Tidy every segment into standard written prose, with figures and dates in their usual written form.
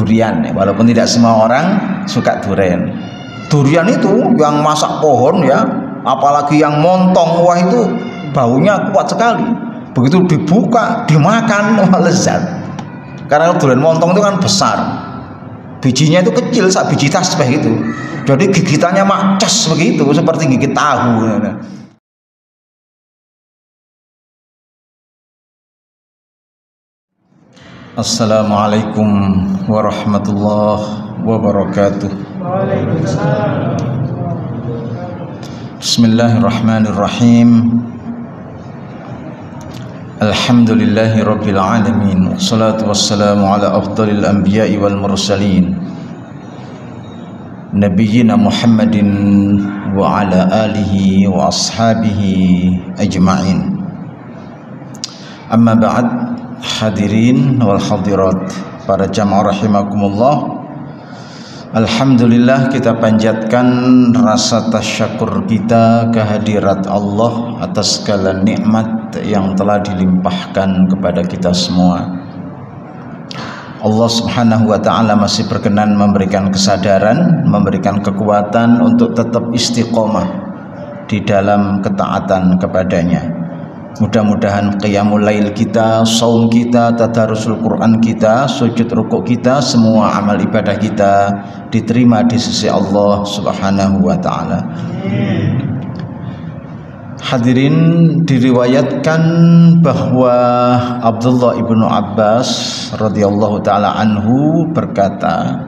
durian, walaupun tidak semua orang suka durian. Durian itu yang masak pohon ya, apalagi yang montong, wah itu baunya kuat sekali. Begitu dibuka, dimakan, wah lezat. Karena durian montong itu kan besar, bijinya itu kecil, sak biji tasbih itu. Jadi gigitannya macas begitu, seperti gigit tahu. Assalamualaikum warahmatullahi wabarakatuh. Bismillahirrahmanirrahim. Alhamdulillahi rabbil alamin. Wassalatu wassalamu ala afdalil anbiya'i wal mursalin, nabiyyina Muhammadin wa ala alihi wa ashabihi ajma'in. Amma ba'd. Hadirin wal hadirat, para jamaah rahimakumullah. Alhamdulillah, kita panjatkan rasa tasyakur kita kehadirat Allah atas segala nikmat yang telah dilimpahkan kepada kita semua. Allah Subhanahu wa ta'ala masih berkenan memberikan kesadaran, memberikan kekuatan untuk tetap istiqomah di dalam ketaatan kepadanya. Mudah-mudahan qiyamul lail kita, saum kita, tadarusul Quran kita, sujud rukuk kita, semua amal ibadah kita diterima di sisi Allah Subhanahu wa ta'ala. Hadirin, diriwayatkan bahwa Abdullah ibnu Abbas radhiyallahu ta'ala anhu berkata,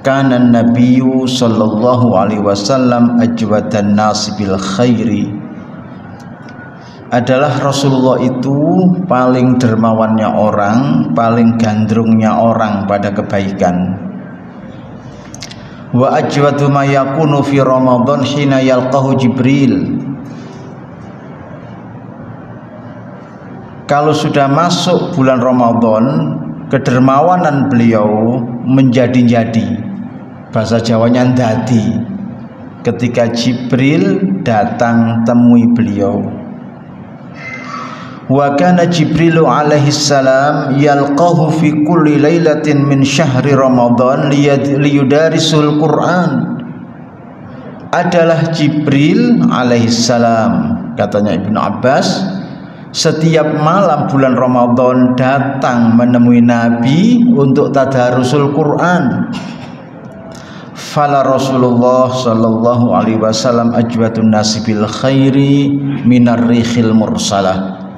kana nabiyyu sallallahu alaihi wasallam ajwadan nasi bil khairi. Adalah Rasulullah itu paling dermawannya orang, paling gandrungnya orang pada kebaikan. Wa ajwadu ma yakunu fi Ramadan hina yalqahu Jibril. Kalau sudah masuk bulan Ramadan, kedermawanan beliau menjadi-jadi. Bahasa Jawanya ndadi. Ketika Jibril datang temui beliau. Wa kana Jibrilu alaihi salam yalqahu fi kulli lailatin min syahri Ramadan liyudarisul Quran. Adalah Jibril alaihi salam, katanya Ibnu Abbas, setiap malam bulan Ramadan datang menemui Nabi untuk tadarusul Quran. Fala Rasulullah sallallahu alaihi wasallam ajwadun nasi bil khairi minar rihil mursalah.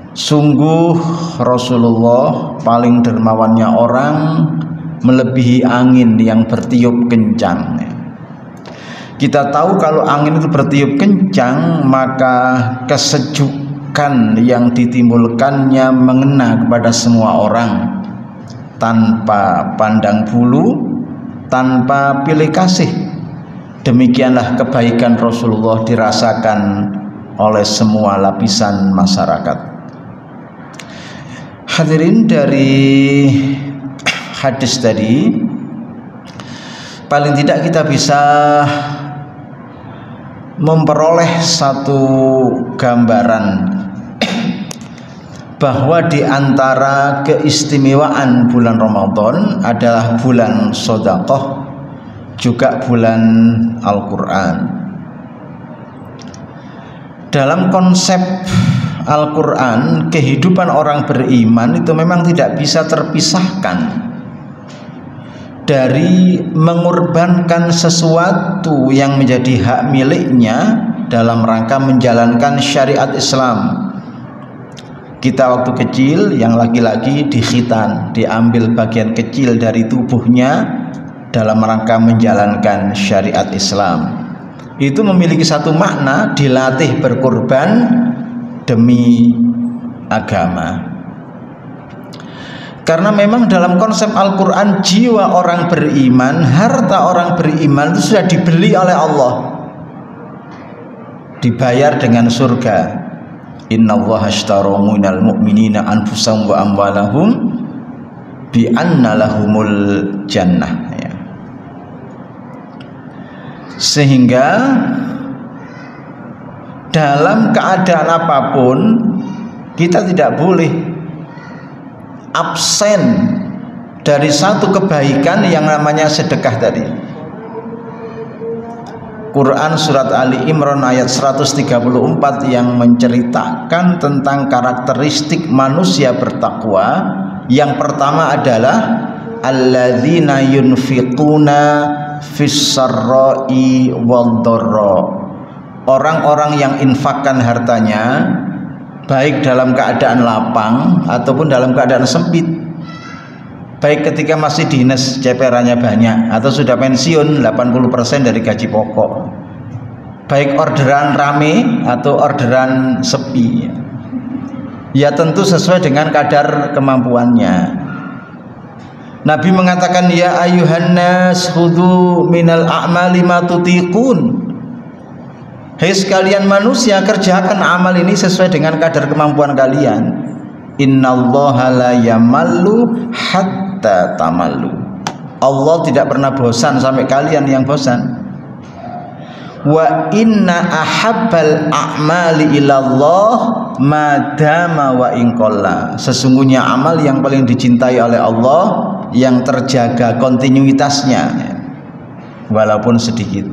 Sungguh Rasulullah paling dermawannya orang melebihi angin yang bertiup kencang. Kita tahu kalau angin itu bertiup kencang, maka kesejukan yang ditimbulkannya mengena kepada semua orang tanpa pandang bulu, tanpa pilih kasih. Demikianlah kebaikan Rasulullah dirasakan oleh semua lapisan masyarakat. Hadirin, dari hadis tadi paling tidak kita bisa memperoleh satu gambaran bahwa di antara keistimewaan bulan Ramadan adalah bulan sedekah, juga bulan Al-Quran. Dalam konsep Al-Quran, kehidupan orang beriman itu memang tidak bisa terpisahkan dari mengorbankan sesuatu yang menjadi hak miliknya dalam rangka menjalankan syariat Islam. Kita waktu kecil, yang laki-laki dikhitan, diambil bagian kecil dari tubuhnya dalam rangka menjalankan syariat Islam. Itu memiliki satu makna, dilatih berkorban demi agama. Karena memang dalam konsep Al-Quran, jiwa orang beriman, harta orang beriman itu sudah dibeli oleh Allah, dibayar dengan surga. Innallaha ashtara minal mu'minina anfusahum wa amwalahum bi anna lahumul jannah. Sehingga dalam keadaan apapun kita tidak boleh absen dari satu kebaikan yang namanya sedekah tadi. Quran surat Ali Imran ayat 134 yang menceritakan tentang karakteristik manusia bertakwa. Yang pertama adalah alladzina yunfiquna fis-sarra'i wad-dharra. Orang-orang yang infakkan hartanya baik dalam keadaan lapang ataupun dalam keadaan sempit, baik ketika masih dinas ceperannya banyak atau sudah pensiun 80% dari gaji pokok, baik orderan rame atau orderan sepi, ya tentu sesuai dengan kadar kemampuannya. Nabi mengatakan, ya ayuhan nas khudhu minal a'mali ma tutiqun. Hei sekalian manusia, kerjakan amal ini sesuai dengan kadar kemampuan kalian. Innallaha la yamallu hatta tamallu. Allah tidak pernah bosan sampai kalian yang bosan. Wa inna ahabbal a'mali ilallah madama wa inqalla. Sesungguhnya amal yang paling dicintai oleh Allah yang terjaga kontinuitasnya walaupun sedikit.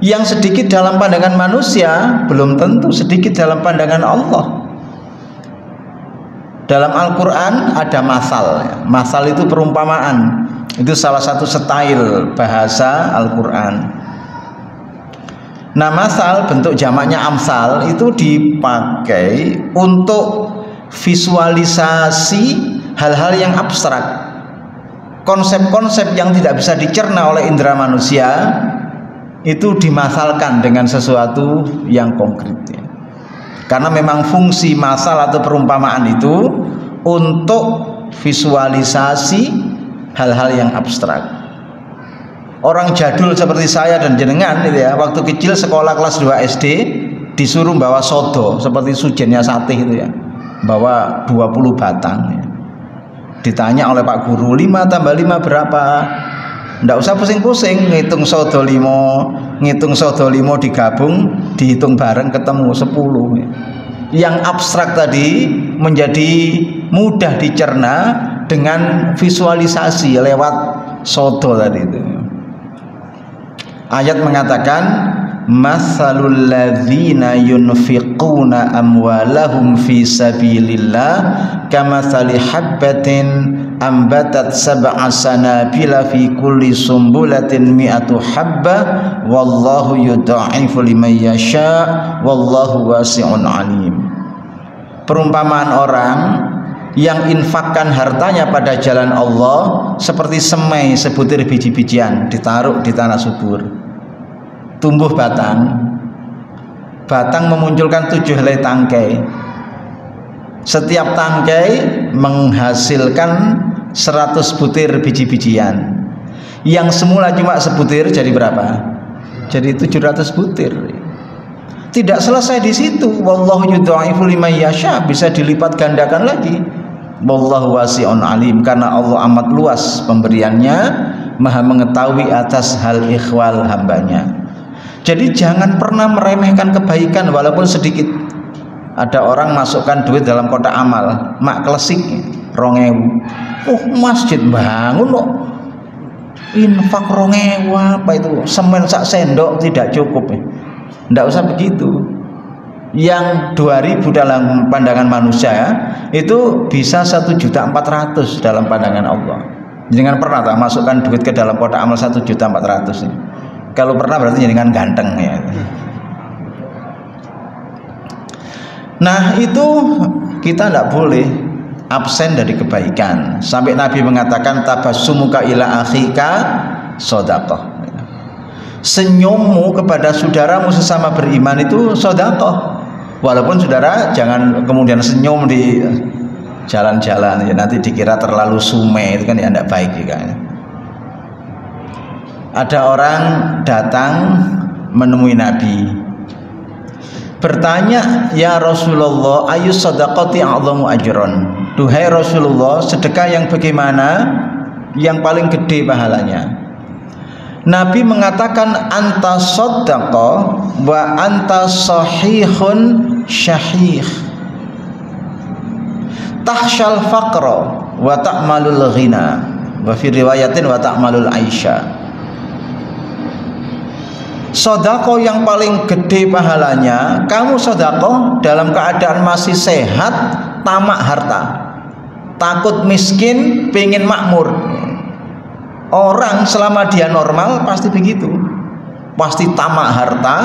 Yang sedikit dalam pandangan manusia belum tentu sedikit dalam pandangan Allah. Dalam Al-Quran ada masal. Masal itu perumpamaan. Itu salah satu style bahasa Al-Quran. Nah, masal bentuk jamaknya amsal itu dipakai untuk visualisasi hal-hal yang abstrak, konsep-konsep yang tidak bisa dicerna oleh indera manusia itu dimasalkan dengan sesuatu yang konkret ya. Karena memang fungsi masal atau perumpamaan itu untuk visualisasi hal-hal yang abstrak. Orang jadul seperti saya dan jenengan gitu ya, waktu kecil sekolah kelas 2 SD disuruh bawa sodo seperti sujennya sate itu ya, bawa 20 batang ya. Ditanya oleh Pak Guru, 5 tambah 5 berapa? Nggak usah pusing-pusing, ngitung sodo 5 digabung, dihitung bareng ketemu 10. Yang abstrak tadi menjadi mudah dicerna dengan visualisasi lewat sodo tadi itu. Ayat mengatakan, matsalul ladzina yunfiquna amwalahum fi sabilillah kamatsali habbatin ambatat sab'a sanabila fi kulli sumbulatin mi'atu habbah wallahu yudha'ifu liman yasha wallahu wasi'un alim. Perumpamaan orang yang infakkan hartanya pada jalan Allah seperti semai sebutir biji-bijian ditaruh di tanah subur, tumbuh batang memunculkan 7 helai tangkai. Setiap tangkai menghasilkan 100 butir biji-bijian. Yang semula cuma sebutir jadi berapa? Jadi 700 butir. Tidak selesai di situ. Wallahu yudha'ifu liman yasha, bisa dilipat gandakan lagi. Wallahu wasi'un alim, karena Allah amat luas pemberiannya, maha mengetahui atas hal ikhwal hambanya. Jadi jangan pernah meremehkan kebaikan walaupun sedikit. Ada orang masukkan duit dalam kotak amal, mak klesik 2.000. Masjid bangun kok infak 2.000, apa itu semen sak sendok tidak cukup ya. Nggak usah begitu. Yang 2.000 dalam pandangan manusia itu bisa 1.400.000 dalam pandangan Allah. Jangan pernah tak masukkan duit ke dalam kotak amal 1.400.000. Kalau pernah berarti jangan ganteng ya. Nah itu kita tidak boleh absen dari kebaikan. Sampai Nabi mengatakan tabassumuka ila akhika shadaqah. Senyummu kepada saudaramu sesama beriman itu shadaqah. Walaupun saudara jangan kemudian senyum di jalan-jalan ya, nanti dikira terlalu sume, itu kan ya tidak baik juga ya. Ada orang datang menemui Nabi, bertanya, ya Rasulullah, ayu sadaqati a'zamu ajron. Duhai Rasulullah, sedekah yang bagaimana yang paling gede pahalanya? Nabi mengatakan, anta sadaqah wa anta sahihun syahih. tahsyal faqra wa ta'malul ghina, wa fi riwayatin wa ta'malul aisha. Sedekah yang paling gede pahalanya, kamu sedekah dalam keadaan masih sehat, tamak harta, takut miskin, pengen makmur. Orang selama dia normal pasti begitu, pasti tamak harta,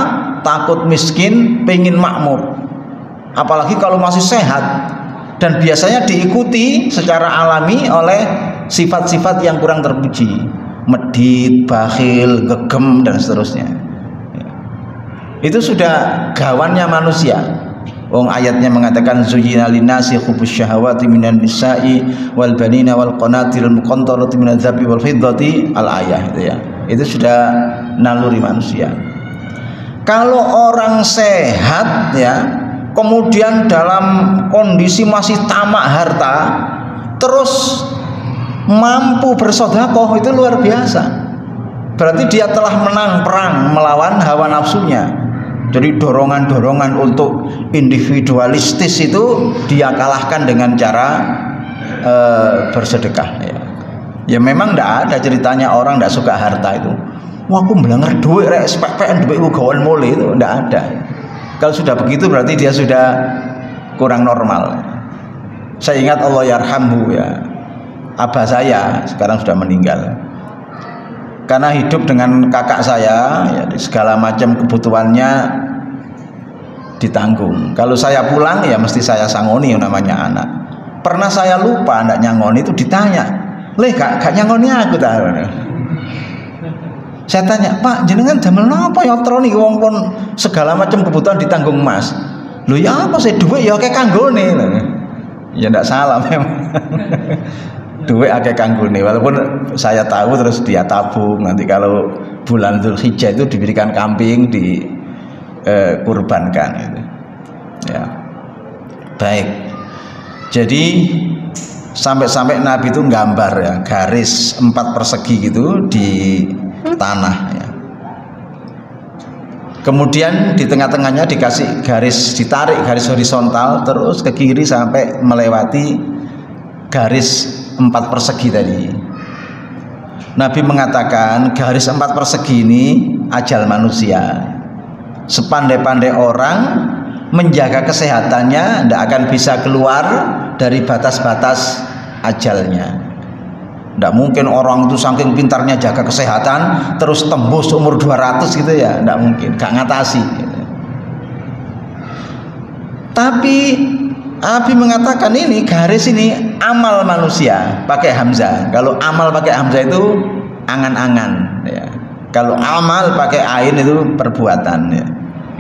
takut miskin, pengen makmur. Apalagi kalau masih sehat, dan biasanya diikuti secara alami oleh sifat-sifat yang kurang terpuji, medit, bakhil, gegem, dan seterusnya. Itu sudah gawannya manusia. Wong ayatnya mengatakan zuyyina linnasi hubbus syahawati minan nisa'i wal banina wal qanatiril muqantarati minadz dzahabi wal fiddati, al ayah itu ya. Itu sudah naluri manusia. Kalau orang sehat ya, kemudian dalam kondisi masih tamak harta, terus mampu bersedekah, itu luar biasa. Berarti dia telah menang perang melawan hawa nafsunya. Jadi dorongan-dorongan untuk individualistis itu dia kalahkan dengan cara bersedekah ya. Ya memang tidak ada ceritanya orang tidak suka harta itu. Wah, aku belanger duit rek SPPN duit gawan mule, itu tidak ada. Kalau sudah begitu berarti dia sudah kurang normal. Saya ingat Allah yarhamhu ya, abah saya sekarang sudah meninggal. Karena hidup dengan kakak saya ya, segala macam kebutuhannya ditanggung. Kalau saya pulang ya mesti saya sangoni yang namanya anak. Pernah saya lupa ndak nyangoni, itu ditanya, "Leh gak nyangoni aku ta?" Saya tanya, "Pak, jenengan damel napa ya troni wong pun segala macam kebutuhan ditanggung Mas?" "Lho ya apa sih duit ya akeh kanggone." Ya ndak salah memang. Duit akeh kanggone, walaupun saya tahu terus dia tabung, nanti kalau bulan Dzulhijjah itu diberikan kambing, dikurbankan gitu. Ya. Baik. Jadi sampai Nabi itu nggambar ya, garis 4 persegi gitu di tanah ya. Kemudian di tengah-tengahnya dikasih garis, ditarik garis horizontal terus ke kiri sampai melewati garis 4 persegi tadi. Nabi mengatakan garis 4 persegi ini ajal manusia. Sepandai-pandai orang menjaga kesehatannya, tidak akan bisa keluar dari batas-batas ajalnya. Tidak mungkin orang itu saking pintarnya jaga kesehatan terus tembus umur 200 gitu ya, tidak mungkin, gak ngatasi gitu. Tapi Nabi mengatakan ini garis ini amal manusia pakai hamzah. Kalau amal pakai hamzah itu angan-angan ya. Kalau amal pakai ain itu perbuatan ya.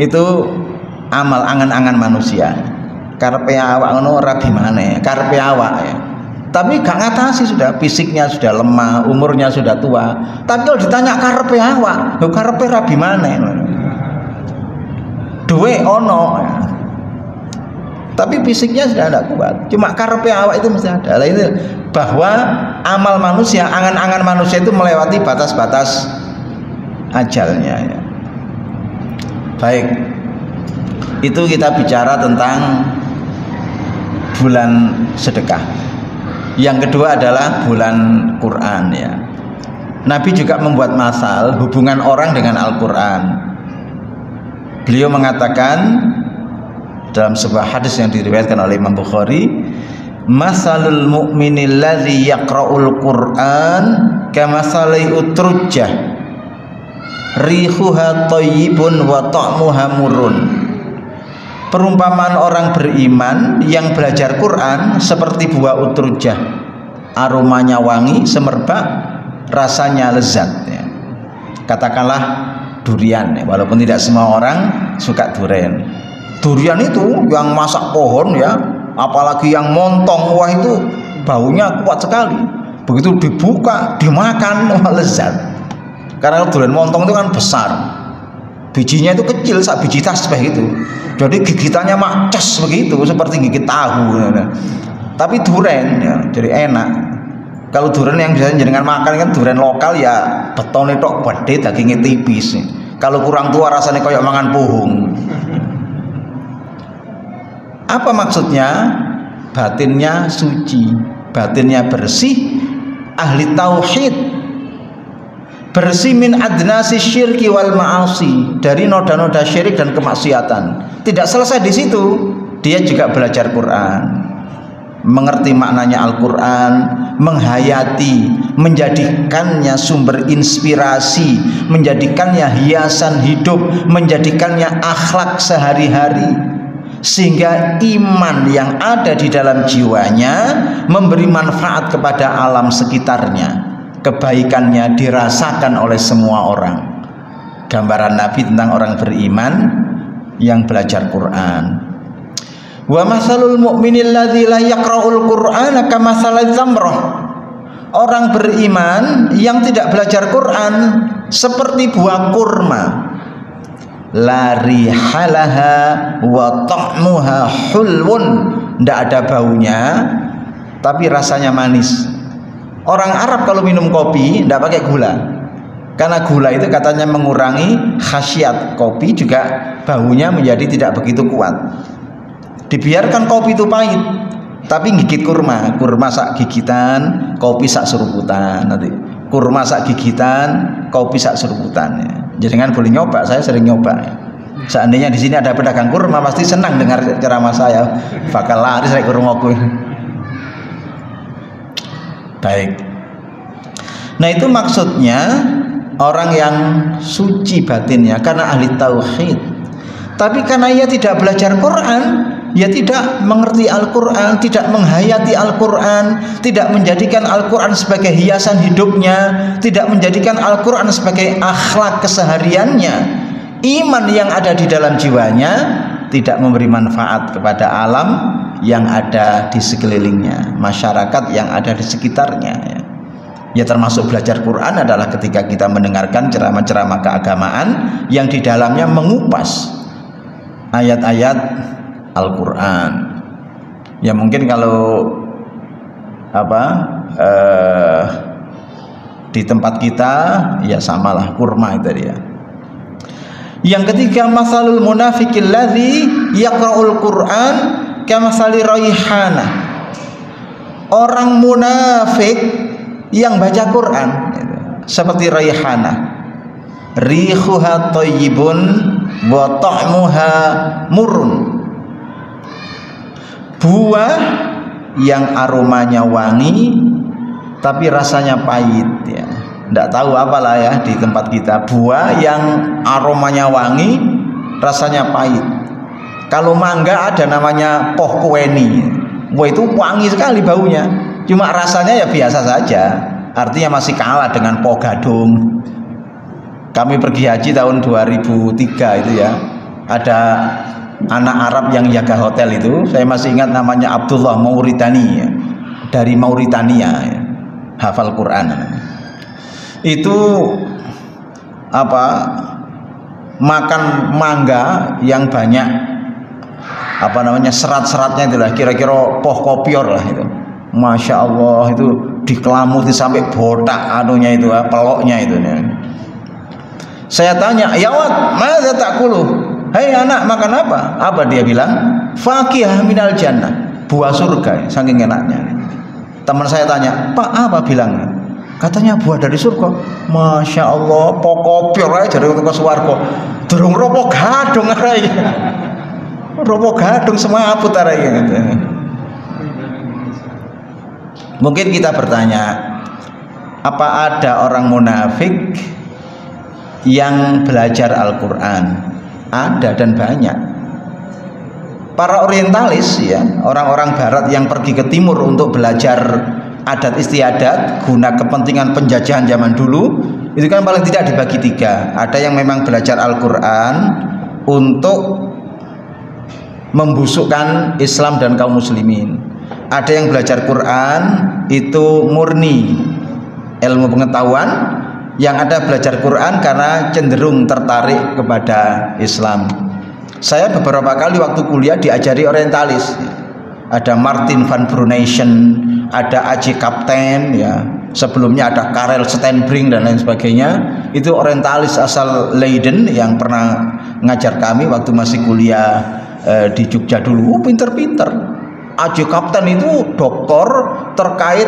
Itu amal angan-angan manusia. Karepe awak ngono ora bimane, karepe awak ya. Tapi gak ngatasi, sudah fisiknya sudah lemah, umurnya sudah tua. Tapi kalau ditanya karepe awak, lho karepe ra bimane. Duwe ono ya. Tapi fisiknya sudah tidak kuat, cuma karepe awak itu mesti ada. Nah, ini bahwa amal manusia, angan-angan manusia itu melewati batas-batas ajalnya ya. Baik, itu kita bicara tentang bulan sedekah. Yang kedua adalah bulan Quran ya. Nabi juga membuat masal hubungan orang dengan Al-Quran. Beliau mengatakan dalam sebuah hadis yang diriwayatkan oleh Imam Bukhari, masalul mu'minil ladzi yaqra'ul Qur'an kamasali utrujjah rihuha thayyibun wa ta'muha murrun. Perumpamaan orang beriman yang belajar Quran seperti buah utrujjah, aromanya wangi, semerbak, rasanya lezat ya. Katakanlah durian ya, walaupun tidak semua orang suka durian. Durian itu yang masak pohon ya, apalagi yang montong, wah itu baunya kuat sekali. Begitu dibuka, dimakan, wah lezat. Karena durian montong itu kan besar, bijinya itu kecil, sak biji tasbih itu. Jadi gigitannya macas begitu, seperti gigit tahu. Tapi durian ya, jadi enak. Kalau durian yang biasanya jenengan makan kan durian lokal ya, betonnya tok gede, dagingnya tipis. Kalau kurang tua rasanya kayak mangan pohong. Apa maksudnya? batinnya suci, batinnya bersih, ahli tauhid, bersih min adnasi syirki wal ma'asi, dari noda-noda syirik dan kemaksiatan. Tidak selesai di situ, dia juga belajar Quran, mengerti maknanya Al-Quran, menghayati, menjadikannya sumber inspirasi, menjadikannya hiasan hidup, menjadikannya akhlak sehari-hari, sehingga iman yang ada di dalam jiwanya memberi manfaat kepada alam sekitarnya. Kebaikannya dirasakan oleh semua orang. Gambaran Nabi tentang orang beriman yang belajar Quran. Wa masalul mu'minil ladzi la yaqra'ul Qur'ana kamatsalil zamrah. Orang beriman yang tidak belajar Quran seperti buah kurma. La rihalaha wa ta'muha hulwun. Tidak ada baunya tapi rasanya manis. Orang Arab kalau minum kopi tidak pakai gula, karena gula itu katanya mengurangi khasiat kopi, juga baunya menjadi tidak begitu kuat. Dibiarkan kopi itu pahit, tapi gigit kurma, kurma sak gigitan, kopi sak seruputan. Nanti kurma sak gigitan, kopi sak seruputan. Jangan boleh nyoba, saya sering nyoba. Seandainya di sini ada pedagang kurma pasti senang dengar ceramah saya, bakal laris kayak kurmaku. Baik. Nah itu maksudnya orang yang suci batinnya karena ahli tauhid. Tapi karena ia tidak belajar Quran, ia tidak mengerti Al-Quran, tidak menghayati Al-Quran, tidak menjadikan Al-Quran sebagai hiasan hidupnya, tidak menjadikan Al-Quran sebagai akhlak kesehariannya. Iman yang ada di dalam jiwanya tidak memberi manfaat kepada alam yang ada di sekelilingnya, masyarakat yang ada di sekitarnya. Ya termasuk belajar Quran adalah ketika kita mendengarkan ceramah-ceramah keagamaan yang di dalamnya mengupas ayat-ayat Al-Quran. Ya mungkin kalau di tempat kita ya samalah kurma itu dia. Yang ketiga, masalul munafiqil ladzi yaqra'ul Qur'an kamasali raihana. Orang munafik yang baca Quran seperti raihana, rihuha thayyibun wa ta'muha murrun. Buah yang aromanya wangi tapi rasanya pahit ya. Tidak tahu apalah ya di tempat kita, buah yang aromanya wangi rasanya pahit. Kalau mangga ada namanya poh kueni, wah itu wangi sekali baunya, cuma rasanya ya biasa saja, artinya masih kalah dengan poh gadung. Kami pergi haji tahun 2003 itu ya, ada anak Arab yang jaga hotel itu, saya masih ingat namanya Abdullah Mauritani ya, dari Mauritania ya, hafal Quran. Itu makan mangga yang banyak serat-seratnya itulah, kira-kira poh kopior lah itu. Masya Allah itu dikelamuti sampai botak anunya itu, peloknya itu. Saya tanya, ya Wad, madza ta'kulu? Hei anak, makan apa? Apa dia bilang? Faqihah minal jannah, buah surga, saking enaknya. Teman saya tanya, Pak apa bilangnya? Katanya buah dari surga. Masya Allah, pokopior aja dari ke swarga. Durung ropo gadung aja. Ropo gadung semua putar aja. Mungkin kita bertanya, apa ada orang munafik yang belajar Al-Quran? Ada dan banyak. Para orientalis ya, orang-orang barat yang pergi ke timur untuk belajar adat istiadat guna kepentingan penjajahan zaman dulu, itu kan paling tidak dibagi tiga. Ada yang memang belajar Al-Quran untuk membusukkan Islam dan kaum muslimin. Ada yang belajar Quran itu murni ilmu pengetahuan, yang ada belajar Quran karena cenderung tertarik kepada Islam. Saya beberapa kali waktu kuliah diajari orientalis. Ada Martin van Brunation, ada A.J. Kapten ya, sebelumnya ada Karel Stenbrink dan lain sebagainya. Itu orientalis asal Leiden yang pernah ngajar kami waktu masih kuliah di Jogja dulu. Pinter-pinter AJ Kapten itu doktor terkait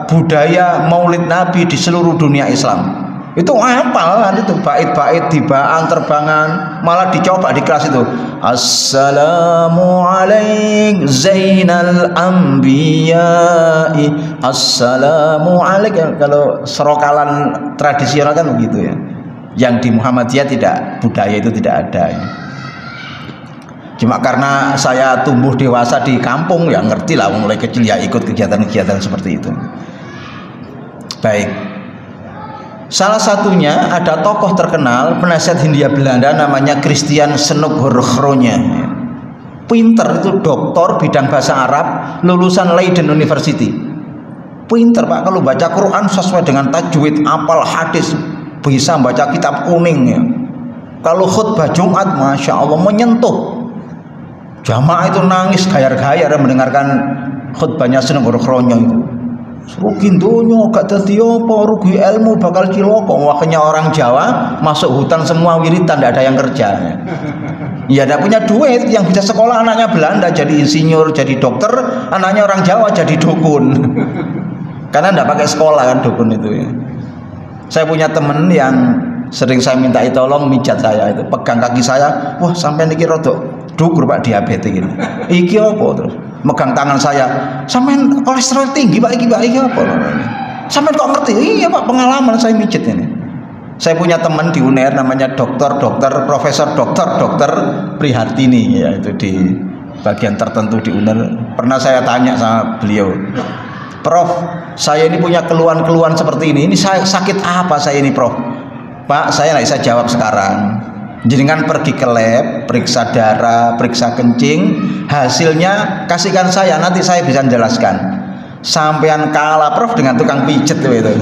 budaya Maulid Nabi di seluruh dunia Islam. Itu hafal kan, itu bait-bait dibaan terbangan, malah dicoba di kelas itu. Assalamu alaik Zainal Anbiya'i, Assalamu alaik. Kalau serokalan tradisional kan begitu ya. Yang di Muhammadiyah tidak, budaya itu tidak ada ya. Cuma karena saya tumbuh dewasa di kampung ya ngerti lah, mulai kecil ya ikut kegiatan-kegiatan seperti itu. Baik. Salah satunya ada tokoh terkenal penasihat Hindia Belanda namanya Christian Senokgorchronya. Pinter, itu doktor bidang bahasa Arab, lulusan Leiden University. Pinter Pak, kalau baca Quran sesuai dengan tajwid, apal hadis, bisa baca kitab kuning ya. Kalau khutbah Jumat, masya Allah menyentuh. Jamaah itu nangis gayar-gayar mendengarkan khutbahnya Senokgorchronya itu. Rugi dunia gak dadi apa, rugi ilmu bakal ciloko. Makanya orang Jawa masuk hutan semua wiritan, tidak ada yang kerja. Ya tidak punya duit, yang bisa sekolah anaknya Belanda jadi insinyur, jadi dokter, anaknya orang Jawa jadi dukun. Karena tidak pakai sekolah kan dukun itu ya. Saya punya temen yang sering saya minta tolong mijat saya itu, pegang kaki saya, wah sampai niki rodok dukur Pak, diabetes gitu. Iki apa terus? Megang tangan saya, sampean kolesterol tinggi Pak, iki apa? Sampean kok ngerti? Iya Pak, pengalaman saya mijit ini. Saya punya teman di UNER namanya Profesor Dokter Prihartini ya, itu di bagian tertentu di UNER. Pernah saya tanya sama beliau, Prof, saya ini punya keluhan-keluhan seperti ini saya sakit apa saya ini Prof? Pak, saya nggak bisa jawab sekarang. Jenengan pergi ke lab, periksa darah, periksa kencing, hasilnya kasihkan saya, nanti saya bisa menjelaskan. Sampean kalah Prof dengan tukang pijet itu.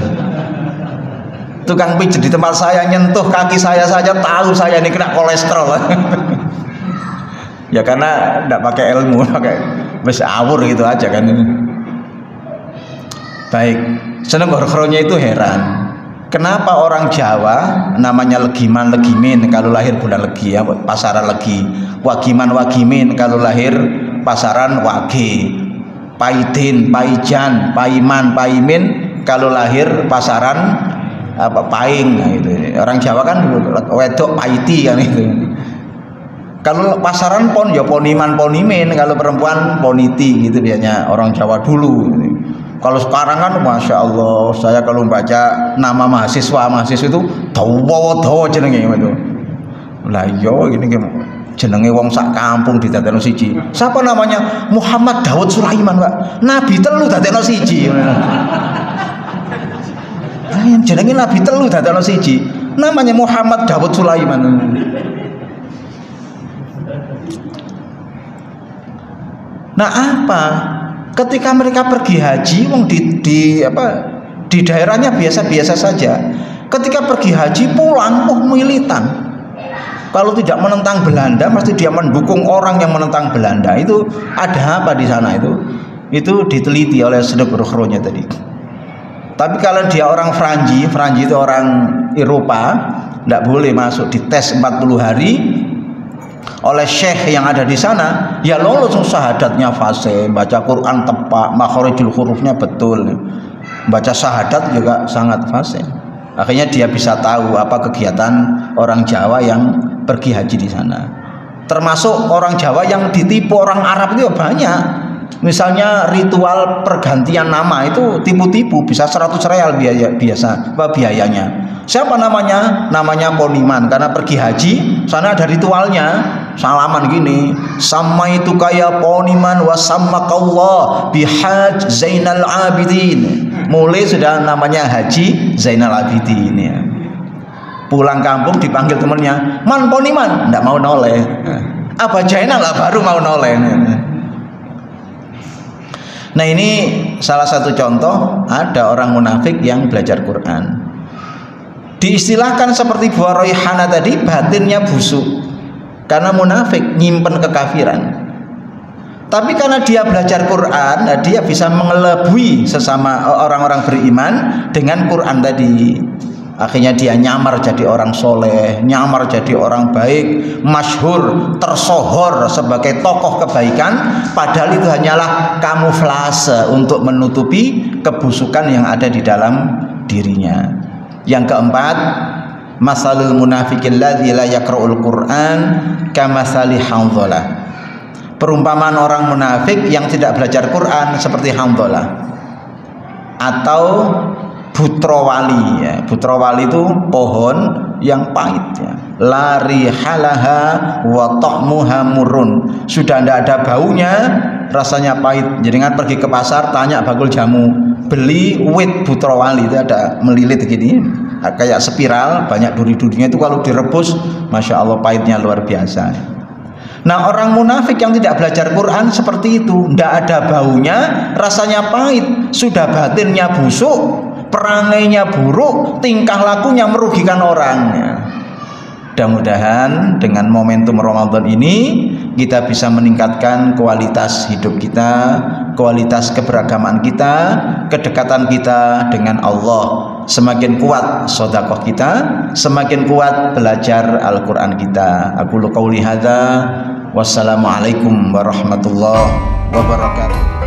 Tukang pijet di tempat saya nyentuh kaki saya saja tahu saya ini kena kolesterol. Ya karena tidak pakai ilmu, pakai bes awur gitu aja kan ini. Baik, Senokgorchronya itu heran. Kenapa orang Jawa namanya legiman-legimin kalau lahir bulan legi ya, pasaran legi, wagiman-wagimin kalau lahir pasaran wage, paidin, paijan, paiman, paimin kalau lahir pasaran paing nah, gitu. Orang Jawa kan wedok paiti kan itu. Kalau pasaran pon ya poniman ponimin, kalau perempuan poniti gitu biasanya orang Jawa dulu. Kalau sekarang kan masya Allah, saya kalau baca nama mahasiswa itu dawa jenenge itu. Lah yo ini jenenge wong sak kampung didadekno siji. Siapa namanya? Muhammad Daud Sulaiman, Pak. Nabi telu dadekno siji. Lah yang jenenge Nabi telu dadekno siji. Namanya Muhammad Daud Sulaiman. Nah apa? Ketika mereka pergi haji, wong di daerahnya biasa-biasa saja. Ketika pergi haji pulang, militan. Kalau tidak menentang Belanda, mesti dia mendukung orang yang menentang Belanda. Itu ada apa di sana itu? Itu diteliti oleh Senokgorchronya tadi. Tapi kalau dia orang Franji itu orang Eropa, tidak boleh masuk, dites 40 hari. Oleh syekh yang ada di sana, ya lolos syahadatnya fasih, baca Quran tepat, makhorijul hurufnya betul, baca syahadat juga sangat fasih. Akhirnya dia bisa tahu apa kegiatan orang Jawa yang pergi haji di sana. Termasuk orang Jawa yang ditipu orang Arab itu banyak. Misalnya ritual pergantian nama itu tipu-tipu, bisa 100 real biayanya. Siapa namanya? Namanya poniman, karena pergi haji sana ada ritualnya, salaman gini, sama itu kayak poniman wasamakallah bihaj Zainal Abidin. Mulai sudah namanya Haji Zainal Abidin ya. Pulang kampung dipanggil temennya, man poniman, ndak mau noleh. Apa Zainal lah baru mau noleh. Nah ini salah satu contoh ada orang munafik yang belajar Quran. Diistilahkan seperti buah roihana tadi, batinnya busuk. Karena munafik nyimpen kekafiran. Tapi karena dia belajar Quran, dia bisa mengelabui sesama orang-orang beriman dengan Quran tadi. Akhirnya dia nyamar jadi orang soleh, nyamar jadi orang baik, masyhur, tersohor sebagai tokoh kebaikan, padahal itu hanyalah kamuflase untuk menutupi kebusukan yang ada di dalam dirinya. Yang keempat, masalul munafiqil ladzi la yaqra'ul Qur'an kamathali Handhalah. Perumpamaan orang munafik yang tidak belajar Quran seperti Handhalah atau Butrawali ya. Butrawali itu pohon yang pahit ya. Lari halaha wa ta'muha murun. Sudah tidak ada baunya, rasanya pahit. Jadi kan pergi ke pasar tanya bakul jamu, beli wit Butrawali, itu ada melilit gini kayak spiral, banyak duri-durinya, itu kalau direbus Masya Allah pahitnya luar biasa. Nah, orang munafik yang tidak belajar Quran seperti itu, tidak ada baunya, rasanya pahit, sudah batinnya busuk, perangainya buruk, tingkah lakunya merugikan orang. Mudah-mudahan dengan momentum Ramadan ini kita bisa meningkatkan kualitas hidup kita, kualitas keberagaman kita, kedekatan kita dengan Allah. Semakin kuat sedekah kita, semakin kuat belajar Al-Quran kita. Aku qauli hadza, wassalamualaikum warahmatullahi wabarakatuh.